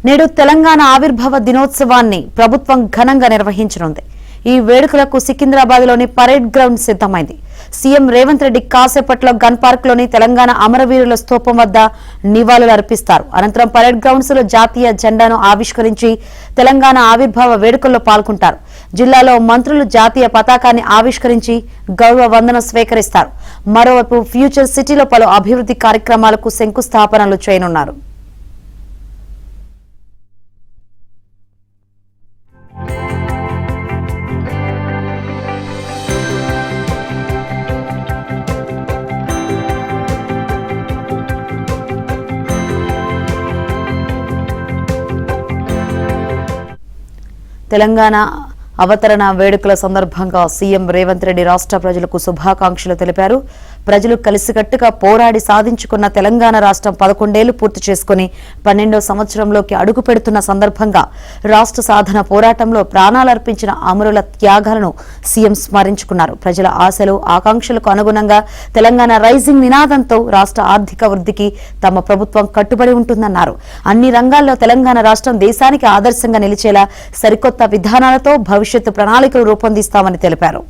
నేడు తెలంగాణ ఆవిర్భావ దినోత్సవాన్ని ప్రభుత్వం ఘనంగా నిర్వహించనుంది. ఈ వేడుకలకు సికింద్రాబాద్లోని పరేడ్ గ్రౌండ్ సిద్ధమైంది. సీఎం రేవంత్ రెడ్డి కాసేపట్లో గన్ పార్క్ లోని తెలంగాణ అమరవీరుల స్తూపం వద్ద నివాళులు అర్పిస్తారు. అనంతరం పరేడ్ గ్రౌండ్స్ లో జాతీయ జెండాను ఆవిష్కరించి తెలంగాణ ఆవిర్భావ వేడుకల్లో పాల్గొంటారు. జిల్లాలో మంత్రులు జాతీయ పతాకాన్ని ఆవిష్కరించి గౌరవ వందనం స్వీకరిస్తారు. మరోవైపు ఫ్యూచర్ సిటీలో పలు అభివృద్ధి కార్యక్రమాలకు శంకుస్థాపనలు చేయనున్నారు. తెలంగాణ అవతరణ వేడుకల సందర్భంగా సీఎం రేవంత్ రెడ్డి రాష్ట్ర ప్రజలకు శుభాకాంక్షలు తెలిపారు. ప్రజలు కలిసికట్టుగా పోరాడి సాధించుకున్న తెలంగాణ రాష్ట్రం 11 ఏళ్లు పూర్తి చేసుకుని 12వ సంవత్సరంలోకి అడుగు పెడుతున్న సందర్భంగా రాష్ట్ర సాధన పోరాటంలో ప్రాణాలర్పించిన అమరుల త్యాగాలను సీఎం స్మరించుకున్నారు. ప్రజల ఆశలు ఆకాంక్షలకు అనుగుణంగా తెలంగాణ రైజింగ్ నినాదంతో రాష్ట్ర ఆర్థిక వృద్ధికి తమ ప్రభుత్వం కట్టుబడి ఉంటుందన్నారు. అన్ని రంగాల్లో తెలంగాణ రాష్ట్రం దేశానికి ఆదర్శంగా నిలిచేలా సరికొత్త విధానాలతో భవిష్యత్తు ప్రణాళికలు రూపొందిస్తామని తెలిపారు.